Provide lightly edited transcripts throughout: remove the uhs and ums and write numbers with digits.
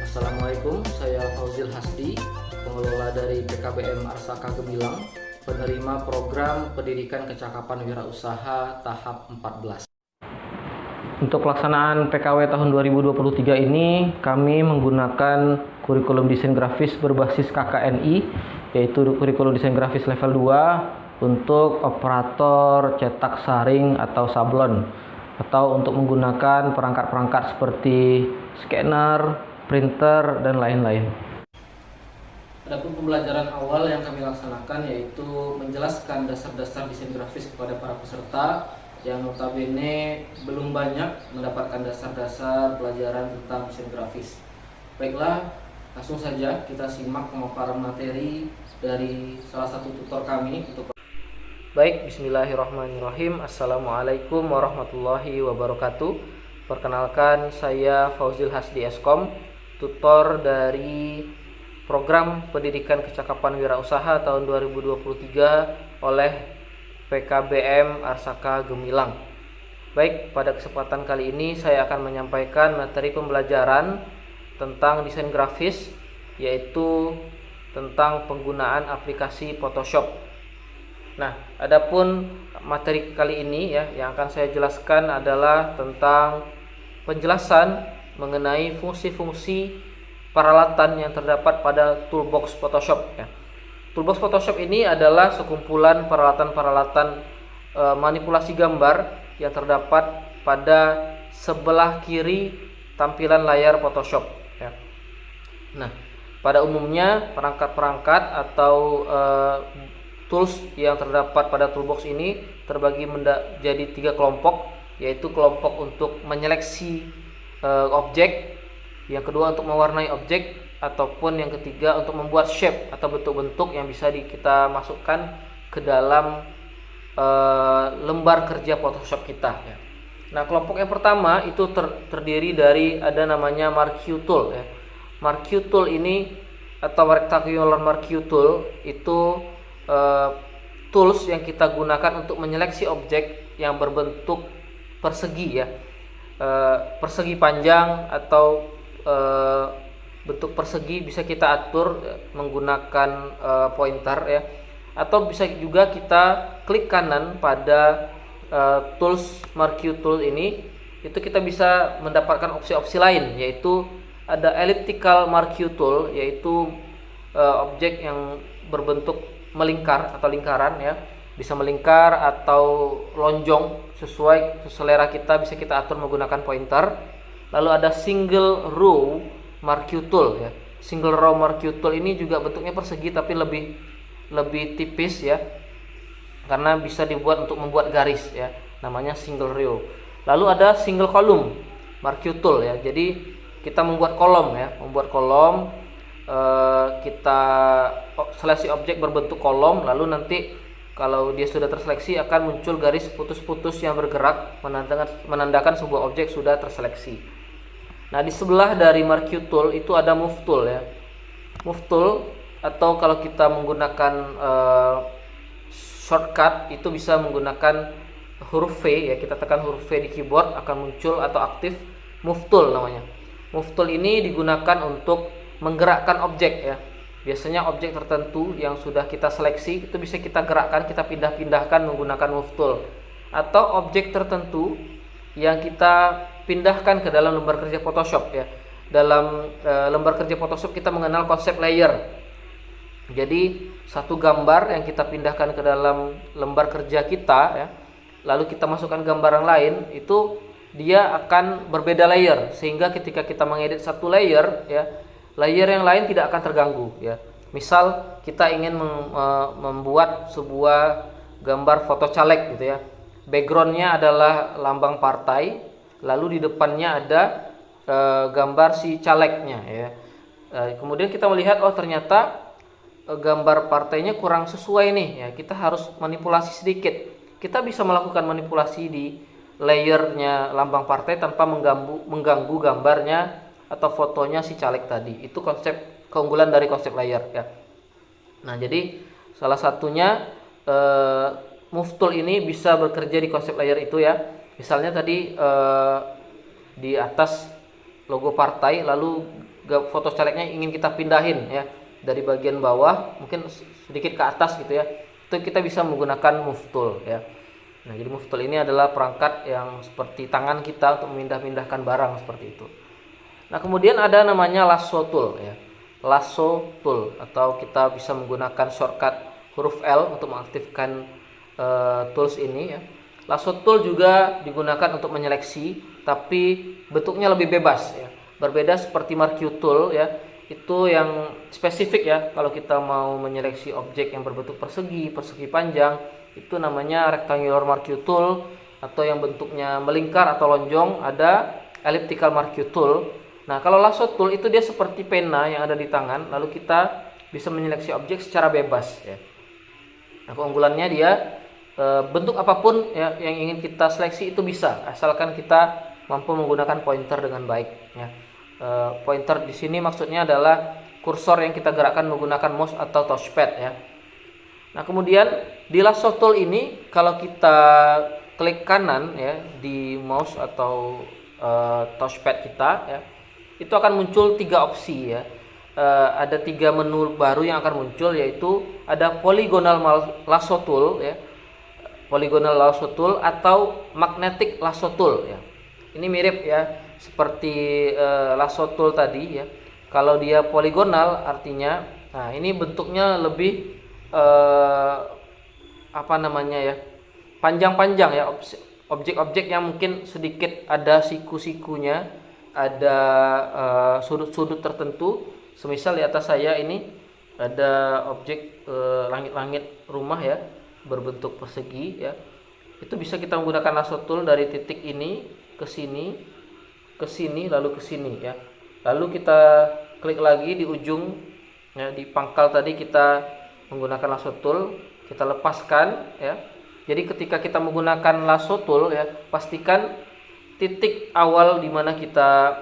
Assalamualaikum, saya Fauzil Hasdi, pengelola dari PKBM Arsaka Gemilang, penerima program Pendidikan Kecakapan Wirausaha tahap 14. Untuk pelaksanaan PKW tahun 2023 ini, kami menggunakan kurikulum desain grafis berbasis KKNI, yaitu kurikulum desain grafis level 2 untuk operator cetak saring atau sablon, atau untuk menggunakan perangkat-perangkat seperti scanner, printer, dan lain-lain. Adapun pembelajaran awal yang kami laksanakan yaitu menjelaskan dasar-dasar desain grafis kepada para peserta yang notabene belum banyak mendapatkan dasar-dasar pelajaran tentang desain grafis. Baiklah, langsung saja kita simak pemaparan materi dari salah satu tutor kami untuk. Baik, bismillahirrahmanirrahim. Assalamualaikum warahmatullahi wabarakatuh. Perkenalkan, saya Fauzil Hasdi Eskom, tutor dari program Pendidikan Kecakapan Wirausaha tahun 2023 oleh PKBM Arsaka Gemilang. Baik, pada kesempatan kali ini saya akan menyampaikan materi pembelajaran tentang desain grafis, yaitu tentang penggunaan aplikasi Photoshop. Nah, adapun materi kali ini yang akan saya jelaskan adalah tentang penjelasan mengenai fungsi-fungsi peralatan yang terdapat pada toolbox Photoshop. Toolbox Photoshop ini adalah sekumpulan peralatan-peralatan manipulasi gambar yang terdapat pada sebelah kiri tampilan layar Photoshop. Nah, pada umumnya perangkat-perangkat atau tools yang terdapat pada toolbox ini terbagi menjadi 3 kelompok, yaitu kelompok untuk menyeleksi objek, yang kedua untuk mewarnai objek, ataupun yang ketiga untuk membuat shape atau bentuk-bentuk yang bisa kita masukkan ke dalam lembar kerja Photoshop kita. Nah, kelompok yang pertama itu terdiri dari ada namanya Marquee Tool. Marquee Tool ini atau Rectangular Marquee Tool itu tools yang kita gunakan untuk menyeleksi objek yang berbentuk persegi, persegi panjang atau bentuk persegi bisa kita atur menggunakan pointer, atau bisa juga kita klik kanan pada tools Marquee Tool ini, itu kita bisa mendapatkan opsi-opsi lain, yaitu ada Elliptical Marquee Tool, yaitu objek yang berbentuk melingkar atau lingkaran, bisa melingkar atau lonjong sesuai selera kita, bisa kita atur menggunakan pointer. Lalu ada Single Row Marquee Tool. Single Row Marquee Tool ini juga bentuknya persegi tapi lebih tipis, karena bisa dibuat untuk membuat garis, namanya Single Row. Lalu ada Single Column Marquee Tool, jadi kita membuat kolom, kita seleksi objek berbentuk kolom, lalu nanti kalau dia sudah terseleksi akan muncul garis putus-putus yang bergerak menandakan sebuah objek sudah terseleksi. Nah, di sebelah dari Marquee Tool itu ada Move Tool, Move Tool, atau kalau kita menggunakan shortcut itu bisa menggunakan huruf V, kita tekan huruf V di keyboard akan muncul atau aktif Move Tool namanya. Move Tool ini digunakan untuk menggerakkan objek, Biasanya objek tertentu yang sudah kita seleksi itu bisa kita gerakkan, kita pindah-pindahkan menggunakan Move Tool. Atau objek tertentu yang kita pindahkan ke dalam lembar kerja Photoshop, Dalam lembar kerja Photoshop kita mengenal konsep layer. Jadi satu gambar yang kita pindahkan ke dalam lembar kerja kita, lalu kita masukkan gambar yang lain, itu dia akan berbeda layer, sehingga ketika kita mengedit satu layer, layer yang lain tidak akan terganggu, Misal kita ingin membuat sebuah gambar foto caleg, Backgroundnya adalah lambang partai, lalu di depannya ada gambar si calegnya, Kemudian kita melihat, oh ternyata gambar partainya kurang sesuai nih, kita harus manipulasi sedikit. Kita bisa melakukan manipulasi di layernya lambang partai tanpa mengganggu gambarnya atau fotonya si caleg tadi. Itu konsep keunggulan dari konsep layer, Nah, jadi salah satunya Move Tool ini bisa bekerja di konsep layer itu, Misalnya tadi di atas logo partai, lalu foto calegnya ingin kita pindahin ya dari bagian bawah mungkin sedikit ke atas gitu ya, itu kita bisa menggunakan move tool ya. Nah, jadi move tool ini adalah perangkat yang seperti tangan kita untuk memindah-mindahkan barang seperti itu. Nah, kemudian ada namanya lasso tool ya. Lasso tool, atau kita bisa menggunakan shortcut huruf L untuk mengaktifkan tools ini ya. Lasso tool juga digunakan untuk menyeleksi, tapi bentuknya lebih bebas ya. Berbeda seperti marquee tool ya. Itu yang spesifik ya. Kalau kita mau menyeleksi objek yang berbentuk persegi, persegi panjang, itu namanya rectangular marquee tool, atau yang bentuknya melingkar atau lonjong ada elliptical marquee tool. Nah, kalau lasso tool itu dia seperti pena yang ada di tangan, lalu kita bisa menyeleksi objek secara bebas ya. Nah, keunggulannya dia bentuk apapun ya yang ingin kita seleksi itu bisa, asalkan kita mampu menggunakan pointer dengan baik ya. Pointer di sini maksudnya adalah kursor yang kita gerakkan menggunakan mouse atau touchpad ya. Nah, kemudian di lasso tool ini kalau kita klik kanan ya di mouse atau touchpad kita ya, itu akan muncul 3 opsi ya. Ada 3 menu baru yang akan muncul, yaitu ada polygonal lasso tool ya, polygonal lasso tool atau magnetic lasso tool ya. Ini mirip ya seperti lasso tool tadi ya. Kalau dia poligonal artinya, nah ini bentuknya lebih panjang-panjang ya, objek-objek yang mungkin sedikit ada siku-sikunya, ada sudut-sudut tertentu. Semisal di atas saya ini ada objek langit-langit rumah ya, berbentuk persegi ya. Itu bisa kita menggunakan lasso tool dari titik ini ke sini, lalu ke sini ya. Lalu kita klik lagi di ujung ya, di pangkal tadi kita menggunakan lasso tool, kita lepaskan ya. Jadi ketika kita menggunakan lasso tool ya, pastikan titik awal di mana kita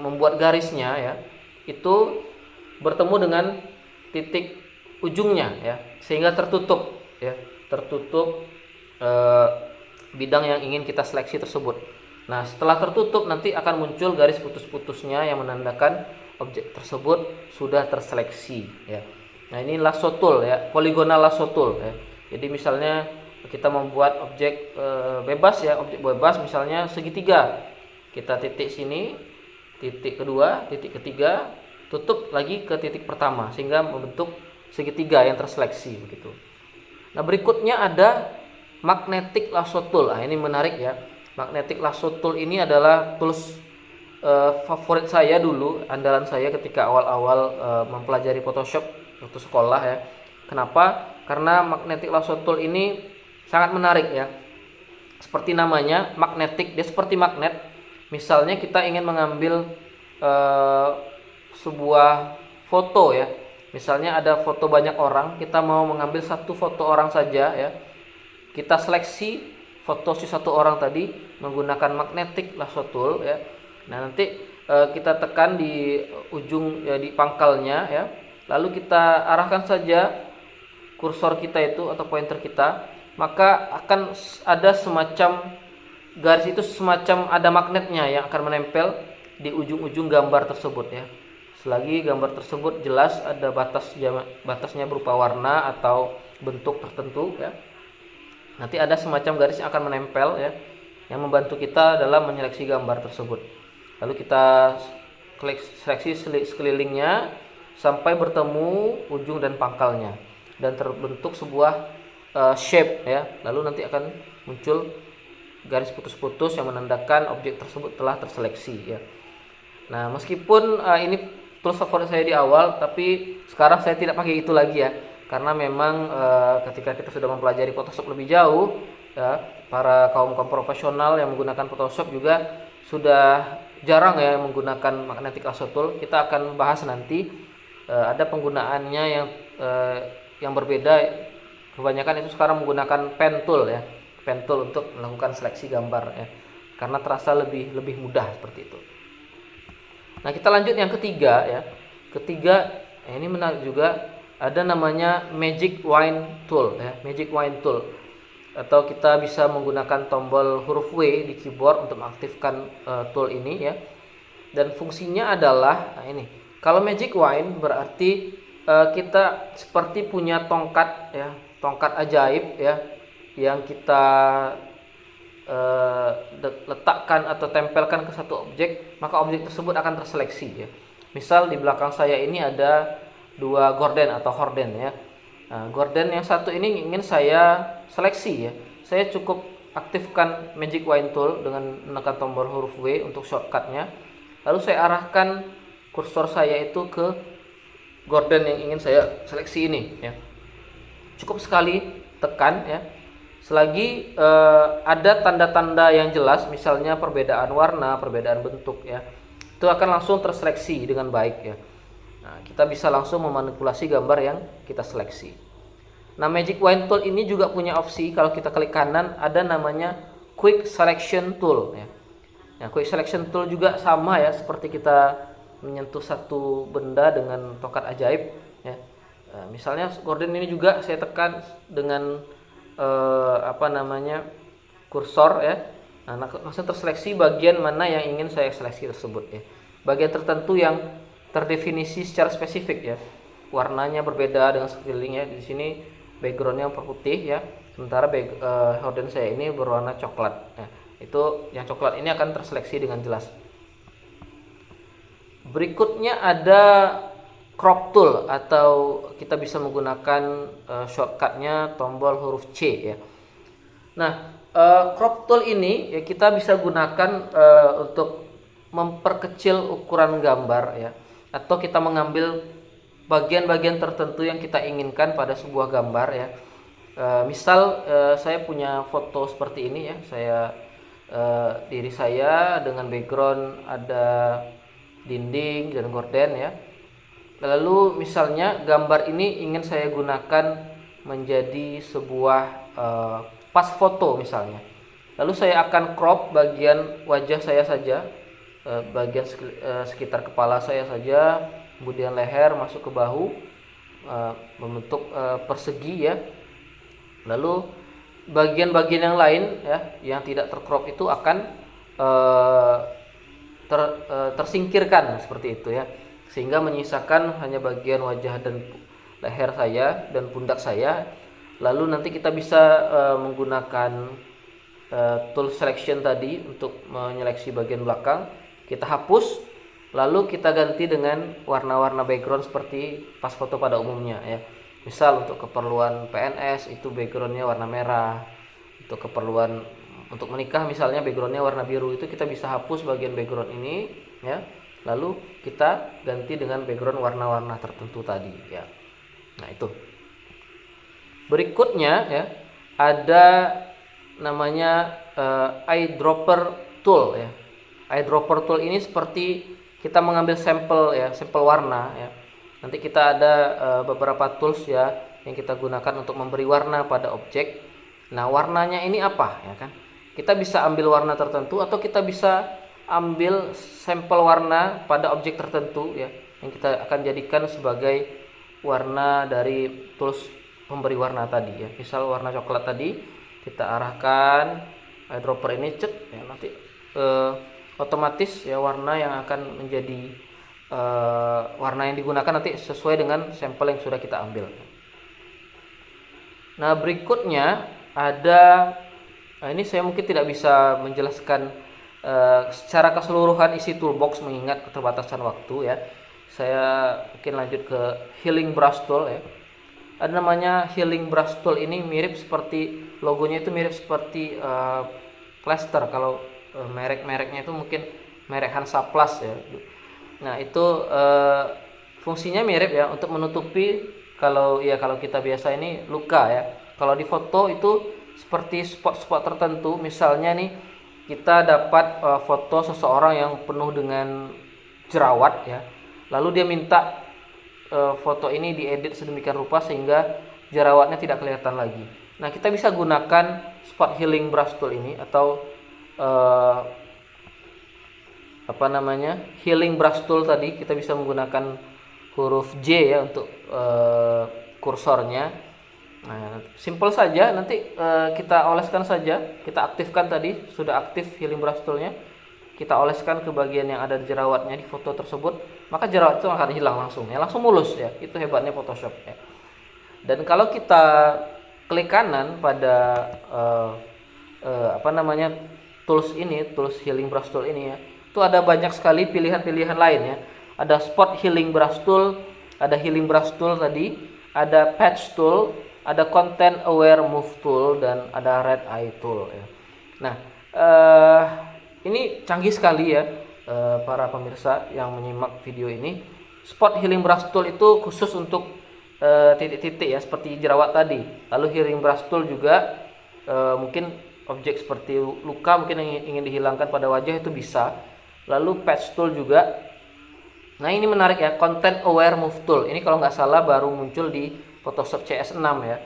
membuat garisnya ya, itu bertemu dengan titik ujungnya ya, sehingga tertutup ya, bidang yang ingin kita seleksi tersebut. Nah, setelah tertutup nanti akan muncul garis putus-putusnya yang menandakan objek tersebut sudah terseleksi ya. Nah, ini lasso tool ya, polygonal lasso tool ya. Jadi misalnya kita membuat objek bebas ya, objek bebas misalnya segitiga. Kita titik sini, titik kedua, titik ketiga, tutup lagi ke titik pertama sehingga membentuk segitiga yang terseleksi begitu. Nah, berikutnya ada magnetic lasso tool. Nah, ini menarik ya. Magnetic lasso tool ini adalah tools favorit saya dulu, andalan saya ketika awal-awal mempelajari Photoshop waktu sekolah ya. Kenapa? Karena magnetic lasso tool ini sangat menarik ya. Seperti namanya, magnetic, dia seperti magnet. Misalnya kita ingin mengambil sebuah foto ya. Misalnya ada foto banyak orang, kita mau mengambil satu foto orang saja ya. Kita seleksi foto si satu orang tadi menggunakan magnetic lasso tool ya. Nah, nanti kita tekan di ujung ya, di pangkalnya ya. Lalu kita arahkan saja kursor kita itu atau pointer kita, maka akan ada semacam garis itu, semacam ada magnetnya yang akan menempel di ujung-ujung gambar tersebut ya. Selagi gambar tersebut jelas ada batasnya berupa warna atau bentuk tertentu ya, nanti ada semacam garis yang akan menempel ya, yang membantu kita dalam menyeleksi gambar tersebut. Lalu kita klik seleksi sekelilingnya sampai bertemu ujung dan pangkalnya dan terbentuk sebuah shape ya. Lalu nanti akan muncul garis putus-putus yang menandakan objek tersebut telah terseleksi ya. Nah, meskipun ini tools favorit saya di awal, tapi sekarang saya tidak pakai itu lagi ya, karena memang ketika kita sudah mempelajari Photoshop lebih jauh ya, para kaum profesional yang menggunakan Photoshop juga sudah jarang ya menggunakan magnetic lasso tool. Kita akan bahas nanti ada penggunaannya yang berbeda. Kebanyakan itu sekarang menggunakan pen tool ya, pen tool untuk melakukan seleksi gambar ya, karena terasa lebih mudah seperti itu. Nah, kita lanjut yang ketiga ya. Ketiga, ini menarik juga, ada namanya magic wand tool ya, magic wand tool. Atau kita bisa menggunakan tombol huruf W di keyboard untuk mengaktifkan tool ini ya. dan fungsinya adalah, nah ini, kalau magic wine berarti kita seperti punya tongkat ya, tongkat ajaib ya, yang kita letakkan atau tempelkan ke satu objek, maka objek tersebut akan terseleksi ya. Misal di belakang saya ini ada dua gorden atau horden ya. Nah, gorden yang satu ini ingin saya seleksi ya. Saya cukup aktifkan magic wine tool dengan menekan tombol huruf W untuk shortcutnya. Lalu saya arahkan kursor saya itu ke gorden yang ingin saya seleksi ini ya. Cukup sekali tekan ya. Selagi ada tanda-tanda yang jelas, misalnya perbedaan warna, perbedaan bentuk ya, itu akan langsung terseleksi dengan baik ya. Nah, kita bisa langsung memanipulasi gambar yang kita seleksi. Nah, Magic Wine Tool ini juga punya opsi, kalau kita klik kanan ada namanya Quick Selection Tool ya. Nah, Quick Selection Tool juga sama ya, seperti kita menyentuh satu benda dengan tongkat ajaib ya. Nah, misalnya gorden ini juga saya tekan dengan kursor ya. Nah, langsung terseleksi bagian mana yang ingin saya seleksi tersebut ya. Bagian tertentu yang terdefinisi secara spesifik ya. Warnanya berbeda dengan sekelilingnya. Di sini backgroundnya putih ya. Sementara horden saya ini berwarna coklat. Nah, itu yang coklat ini akan terseleksi dengan jelas. Berikutnya ada crop tool, atau kita bisa menggunakan shortcutnya tombol huruf C ya. Nah, crop tool ini ya kita bisa gunakan untuk memperkecil ukuran gambar ya, atau kita mengambil bagian-bagian tertentu yang kita inginkan pada sebuah gambar ya. Misal saya punya foto seperti ini ya, diri saya dengan background ada dinding dan gorden ya. Lalu misalnya gambar ini ingin saya gunakan menjadi sebuah pas foto misalnya. Lalu saya akan crop bagian wajah saya saja, bagian sekitar kepala saya saja, kemudian leher masuk ke bahu, membentuk persegi ya. Lalu bagian-bagian yang lain ya, yang tidak tercrop itu akan tersingkirkan seperti itu ya, sehingga menyisakan hanya bagian wajah dan leher saya dan pundak saya. Lalu nanti kita bisa menggunakan tool selection tadi untuk menyeleksi bagian belakang. Kita hapus, lalu kita ganti dengan warna-warna background seperti pas foto pada umumnya ya. Misal untuk keperluan PNS itu backgroundnya warna merah, untuk keperluan untuk menikah misalnya backgroundnya warna biru, itu kita bisa hapus bagian background ini ya. Lalu kita ganti dengan background warna-warna tertentu tadi ya. Nah, itu. Berikutnya ya, ada namanya eyedropper tool ya. Eyedropper tool ini seperti kita mengambil sampel ya, sampel warna ya. Nanti kita ada beberapa tools ya yang kita gunakan untuk memberi warna pada objek. Nah, warnanya ini apa ya kan? Kita bisa ambil warna tertentu atau kita bisa ambil sampel warna pada objek tertentu ya, yang kita akan jadikan sebagai warna dari tools pemberi warna tadi ya. Misal warna coklat tadi kita arahkan eyedropper ini cek ya, nanti otomatis ya warna yang akan menjadi warna yang digunakan nanti sesuai dengan sampel yang sudah kita ambil. Nah, berikutnya ada ini saya mungkin tidak bisa menjelaskan secara keseluruhan isi toolbox mengingat keterbatasan waktu ya. Saya mungkin lanjut ke healing brush tool ya. Ada namanya healing brush tool, ini mirip seperti logonya itu mirip seperti plaster. Kalau merek-mereknya itu mungkin merek Hansaplast ya. Nah, itu fungsinya mirip ya untuk menutupi kalau kita biasa ini luka ya. Kalau di foto itu seperti spot-spot tertentu, misalnya nih kita dapat foto seseorang yang penuh dengan jerawat ya. Lalu dia minta foto ini diedit sedemikian rupa sehingga jerawatnya tidak kelihatan lagi. Nah, kita bisa gunakan spot healing brush tool ini atau healing brush tool tadi. Kita bisa menggunakan huruf J ya untuk kursornya. Nah, simple saja, nanti kita oleskan saja, kita aktifkan tadi, sudah aktif healing brush toolnya. kita oleskan ke bagian yang ada jerawatnya di foto tersebut, maka jerawat itu akan hilang langsung ya, langsung mulus ya. Itu hebatnya Photoshop ya. Dan kalau kita klik kanan pada tools ini, tools healing brush tool ini ya, itu ada banyak sekali pilihan-pilihan lain ya. Ada spot healing brush tool, ada healing brush tool tadi, ada patch tool, ada content aware move tool, dan ada red eye tool ya. Nah, ini canggih sekali ya para pemirsa yang menyimak video ini. Spot healing brush tool itu khusus untuk titik-titik ya, seperti jerawat tadi. Lalu healing brush tool juga mungkin objek seperti luka mungkin yang ingin dihilangkan pada wajah itu bisa. Lalu patch tool juga. Nah, ini menarik ya, content aware move tool. Ini kalau nggak salah baru muncul di Photoshop CS6 ya.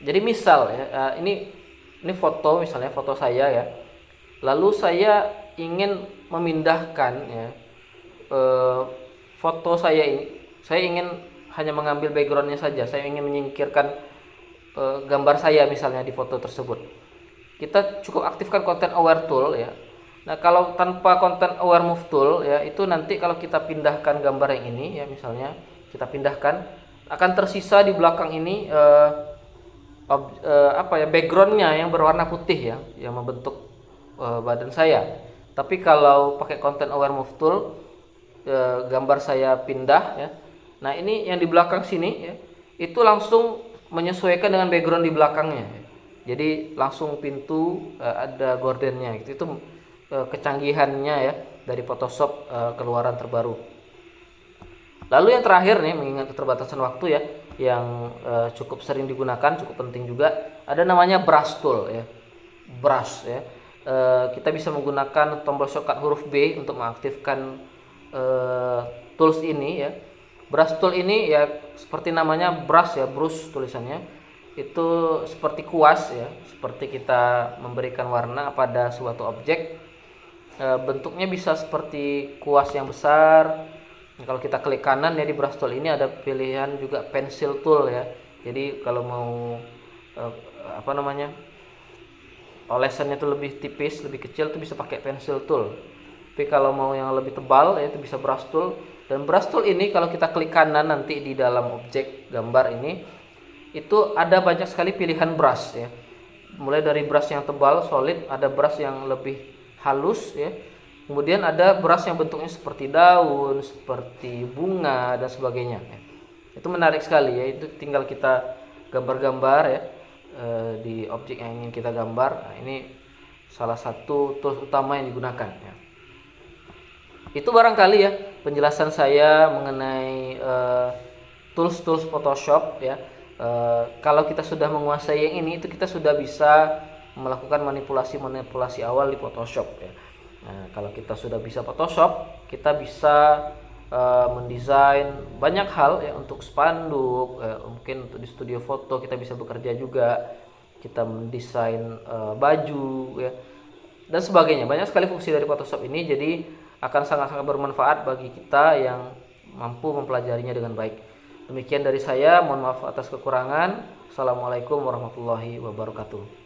Jadi misal ya, ini foto, misalnya foto saya ya. Lalu saya ingin memindahkan ya, foto saya ini, saya ingin hanya mengambil backgroundnya saja. Saya ingin menyingkirkan gambar saya misalnya di foto tersebut. Kita cukup aktifkan content aware tool ya. Nah, kalau tanpa content aware move tool ya, itu nanti kalau kita pindahkan gambar yang ini ya, misalnya kita pindahkan, akan tersisa di belakang ini backgroundnya yang berwarna putih ya, yang membentuk badan saya. Tapi kalau pakai content aware move tool, gambar saya pindah ya. Nah, ini yang di belakang sini ya, itu langsung menyesuaikan dengan background di belakangnya. Jadi langsung pintu ada gordennya gitu. Itu kecanggihannya ya dari Photoshop keluaran terbaru. Lalu yang terakhir nih, mengingat keterbatasan waktu ya, yang cukup sering digunakan, cukup penting juga, ada namanya brush tool ya. Brush ya. Kita bisa menggunakan tombol shortcut huruf B untuk mengaktifkan tools ini ya. Brush tool ini ya seperti namanya brush ya, brush tulisannya. Itu seperti kuas ya, seperti kita memberikan warna pada suatu objek. Bentuknya bisa seperti kuas yang besar. Kalau kita klik kanan ya di brush tool ini ada pilihan juga pencil tool ya. Jadi kalau mau olesannya itu lebih tipis, lebih kecil, itu bisa pakai pencil tool. Tapi kalau mau yang lebih tebal ya itu bisa brush tool. Dan brush tool ini kalau kita klik kanan nanti di dalam objek gambar ini, itu ada banyak sekali pilihan brush ya. Mulai dari brush yang tebal, solid, ada brush yang lebih halus ya. Kemudian ada brush yang bentuknya seperti daun, seperti bunga dan sebagainya ya. Itu menarik sekali ya. Itu tinggal kita gambar-gambar ya di objek yang ingin kita gambar. Nah, ini salah satu tools utama yang digunakan ya. Itu barangkali ya penjelasan saya mengenai tools-tools Photoshop ya. Kalau kita sudah menguasai yang ini, itu kita sudah bisa melakukan manipulasi awal di Photoshop ya. Nah, kalau kita sudah bisa Photoshop, kita bisa mendesain banyak hal ya, untuk spanduk, mungkin untuk di studio foto kita bisa bekerja juga, kita mendesain baju ya, dan sebagainya. Banyak sekali fungsi dari Photoshop ini, jadi akan sangat-sangat bermanfaat bagi kita yang mampu mempelajarinya dengan baik. Demikian dari saya, mohon maaf atas kekurangan. Assalamualaikum warahmatullahi wabarakatuh.